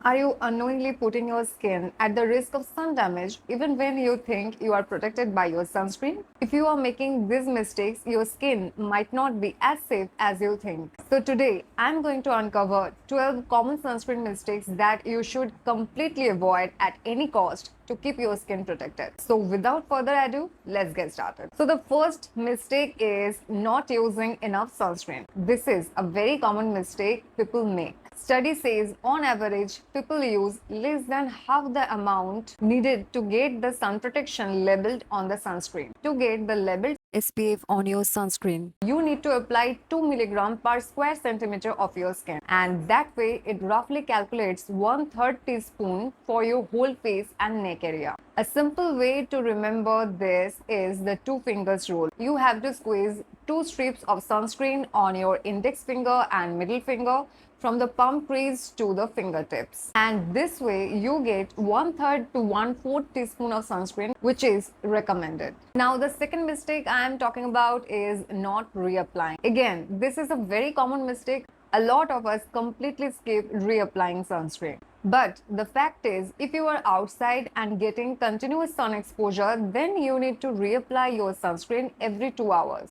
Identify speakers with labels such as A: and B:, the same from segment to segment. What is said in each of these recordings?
A: Are you unknowingly putting your skin at the risk of sun damage even when you think you are protected by your sunscreen? If you are making these mistakes, your skin might not be as safe as you think. So today, I'm going to uncover 12 common sunscreen mistakes that you should completely avoid at any cost to keep your skin protected. So without further ado, let's get started. So the first mistake is not using enough sunscreen. This is a very common mistake people make. Study says on average, people use less than half the amount needed to get the sun protection labeled on the sunscreen. To get the labeled SPF on your sunscreen, you need to apply 2 mg per square centimeter of your skin, and that way it roughly calculates 1/3 teaspoon for your whole face and neck area. A simple way to remember this is the two fingers rule. You have to squeeze 2 strips of sunscreen on your index finger and middle finger from the palm crease to the fingertips. And this way you get 1/3 to 1/4 teaspoon of sunscreen, which is recommended. Now the second mistake I am talking about is not reapplying. Again, this is a very common mistake. A lot of us completely skip reapplying sunscreen. But the fact is, if you are outside and getting continuous sun exposure, then you need to reapply your sunscreen every 2 hours.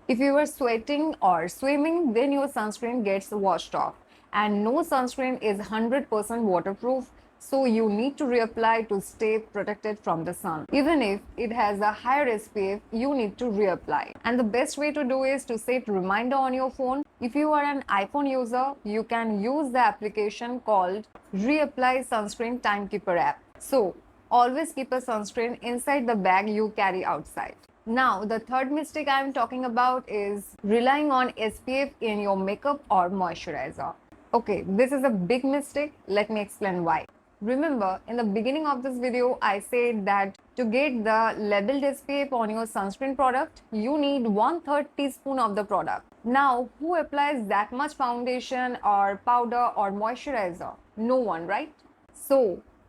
A: If you are sweating or swimming, then your sunscreen gets washed off. And no sunscreen is 100% waterproof, so you need to reapply to stay protected from the sun. Even if it has a higher SPF, you need to reapply. And the best way to do is to set reminder on your phone. If you are an iPhone user, you can use the application called Reapply Sunscreen Timekeeper app. So always keep a sunscreen inside the bag you carry outside. Now, the third mistake I am talking about is relying on SPF in your makeup or moisturizer. Okay, this is a big mistake. Let me explain why. Remember, in the beginning of this video, I said that to get the labeled SPF on your sunscreen product, you need 1/3 teaspoon of the product. Now, who applies that much foundation or powder or moisturizer? No one, right? So,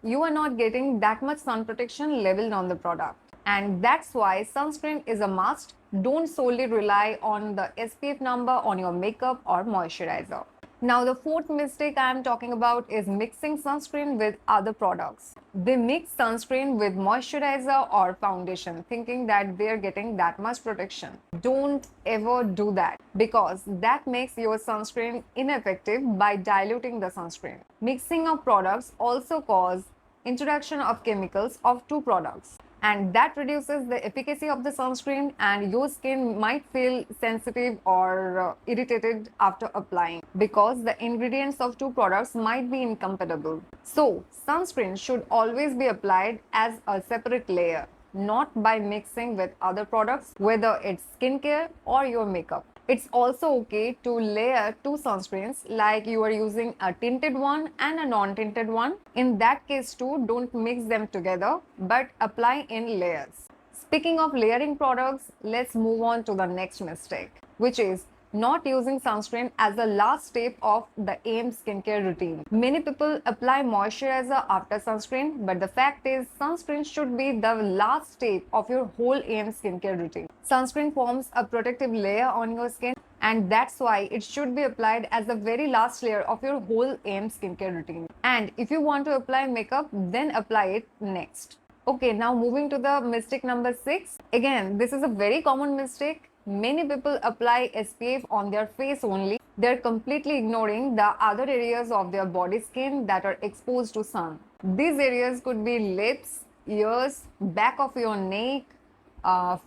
A: you are not getting that much sun protection labeled on the product. And that's why sunscreen is a must. Don't solely rely on the SPF number on your makeup or moisturizer. Now, the fourth mistake I am talking about is mixing sunscreen with other products. They mix sunscreen with moisturizer or foundation, thinking that they're getting that much protection. Don't ever do that, because that makes your sunscreen ineffective by diluting the sunscreen. Mixing of products also cause introduction of chemicals of two products, and that reduces the efficacy of the sunscreen, and your skin might feel sensitive or irritated after applying because the ingredients of two products might be incompatible. So sunscreen should always be applied as a separate layer, not by mixing with other products, whether it's skincare or your makeup. It's also okay to layer two sunscreens, like you are using a tinted one and a non-tinted one. In that case too, don't mix them together, but apply in layers. Speaking of layering products, let's move on to the next mistake, which is not using sunscreen as the last step of the AM skincare routine. Many people apply moisturizer after sunscreen, but the fact is sunscreen should be the last step of your whole AM skincare routine. Sunscreen forms a protective layer on your skin, and that's why it should be applied as the very last layer of your whole AM skincare routine. And if you want to apply makeup, then apply it next. Okay, now moving to the mistake number 6. Again, this is a very common mistake. Many people apply SPF on their face only. They're completely ignoring the other areas of their body skin that are exposed to sun. These areas could be lips, ears, back of your neck,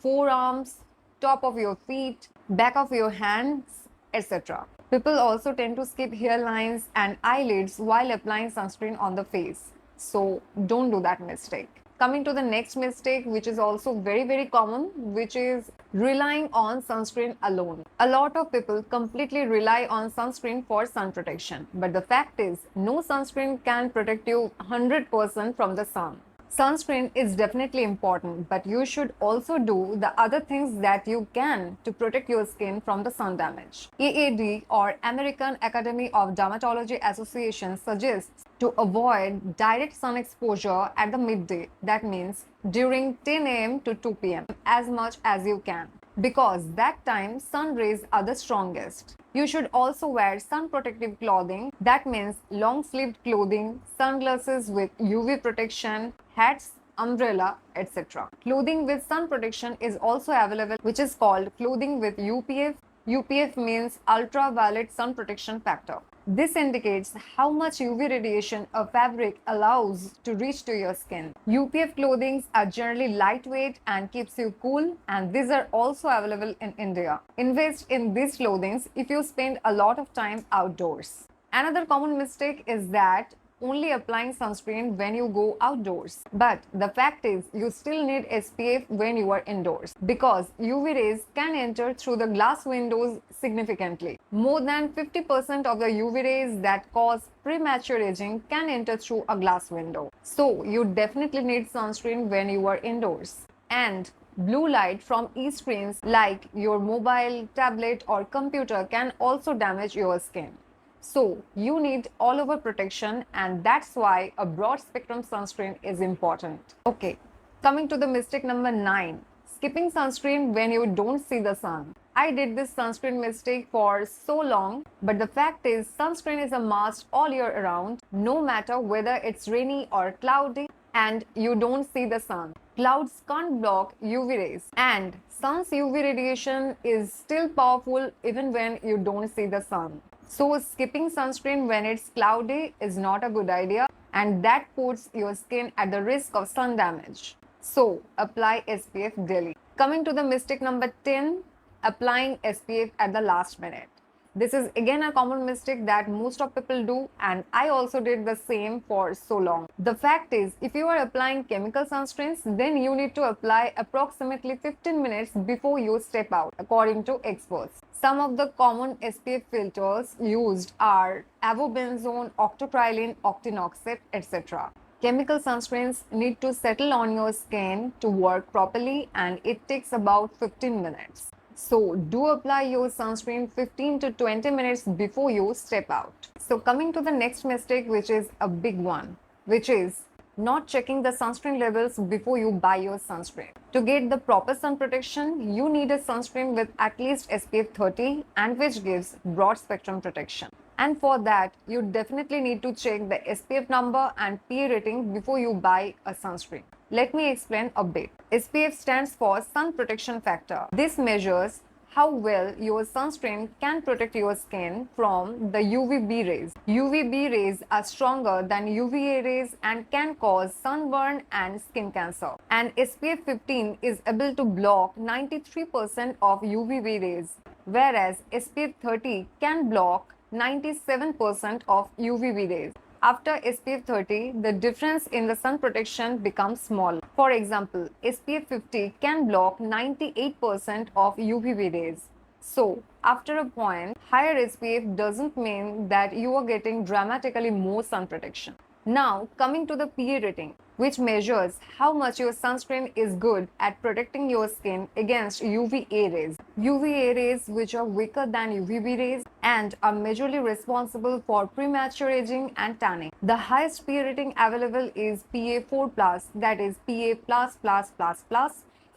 A: forearms, top of your feet, back of your hands, etc. People also tend to skip hairlines and eyelids while applying sunscreen on the face. So don't do that mistake. Coming to the next mistake, which is also very common, which is relying on sunscreen alone. A lot of people completely rely on sunscreen for sun protection, but the fact is no sunscreen can protect you 100% from the sun. Sunscreen is definitely important, but you should also do the other things that you can to protect your skin from the sun damage. AAD, or American Academy of Dermatology Association, suggests to avoid direct sun exposure at the midday. That means during 10 a.m. to 2 p.m. as much as you can, because that time sun rays are the strongest. You should also wear sun protective clothing That means long-sleeved clothing, sunglasses with UV protection, hats, umbrella, etc. Clothing with sun protection is also available, which is called clothing with UPF. UPF means ultraviolet sun protection factor. This indicates how much UV radiation a fabric allows to reach to your skin. UPF clothing are generally lightweight and keeps you cool, and these are also available in India. Invest in these clothing if you spend a lot of time outdoors. Another common mistake is that only applying sunscreen when you go outdoors. But the fact is, you still need SPF when you are indoors because UV rays can enter through the glass windows significantly. More than 50% of the UV rays that cause premature aging can enter through a glass window. So, you definitely need sunscreen when you are indoors. And blue light from e-screens like your mobile, tablet, or computer can also damage your skin. So, you need all over protection, and that's why a broad spectrum sunscreen is important. Okay, coming to the mistake number 9, skipping sunscreen when you don't see the sun. I did this sunscreen mistake for so long, but the fact is sunscreen is a must all year around, no matter whether it's rainy or cloudy and you don't see the sun. Clouds can't block UV rays, and sun's UV radiation is still powerful even when you don't see the sun. So, skipping sunscreen when it's cloudy is not a good idea, and that puts your skin at the risk of sun damage. So, apply SPF daily. Coming to the mistake number 10, applying SPF at the last minute. This is again a common mistake that most of people do, and I also did the same for so long. The fact is, if you are applying chemical sunscreens, then you need to apply approximately 15 minutes before you step out, according to experts. Some of the common SPF filters used are avobenzone, octocrylene, octinoxate, etc. Chemical sunscreens need to settle on your skin to work properly, and it takes about 15 minutes. So, do apply your sunscreen 15 to 20 minutes before you step out. So, coming to the next mistake, which is a big one, which is not checking the sunscreen levels before you buy your sunscreen. To get the proper sun protection, you need a sunscreen with at least SPF 30 and which gives broad spectrum protection. And for that, you definitely need to check the SPF number and PA rating before you buy a sunscreen. Let me explain a bit. SPF stands for sun protection factor. This measures how well your sunscreen can protect your skin from the UVB rays. UVB rays are stronger than UVA rays and can cause sunburn and skin cancer. And SPF 15 is able to block 93% of UVB rays, whereas SPF 30 can block 97% of UVB rays. After SPF 30, the difference in the sun protection becomes small. For example, SPF 50 can block 98% of UVB rays. So, after a point, higher SPF doesn't mean that you are getting dramatically more sun protection. Now, coming to the PA rating, which measures how much your sunscreen is good at protecting your skin against UVA rays. UVA rays, which are weaker than UVB rays and are majorly responsible for premature aging and tanning. The highest PA rating available is PA4+, that is PA+++++,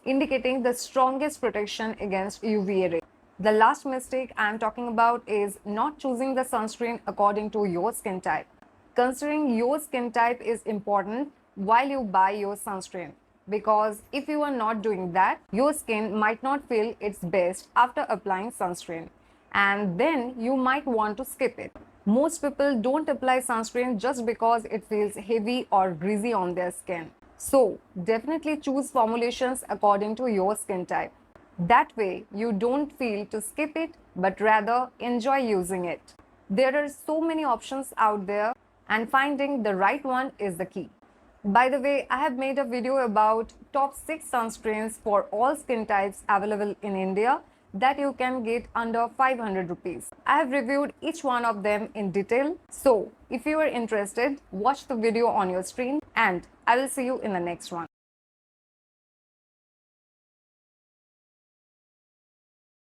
A: indicating the strongest protection against UVA rays. The last mistake I am talking about is not choosing the sunscreen according to your skin type. Considering your skin type is important while you buy your sunscreen, because if you are not doing that, your skin might not feel its best after applying sunscreen, and then you might want to skip it. Most people don't apply sunscreen just because it feels heavy or greasy on their skin. So, definitely choose formulations according to your skin type. That way, you don't feel to skip it, but rather enjoy using it. There are so many options out there, and finding the right one is the key. By the way, I have made a video about top 6 sunscreens for all skin types available in India that you can get under 500 rupees. I have reviewed each one of them in detail. So, if you are interested, watch the video on your screen, and I will see you in the next one.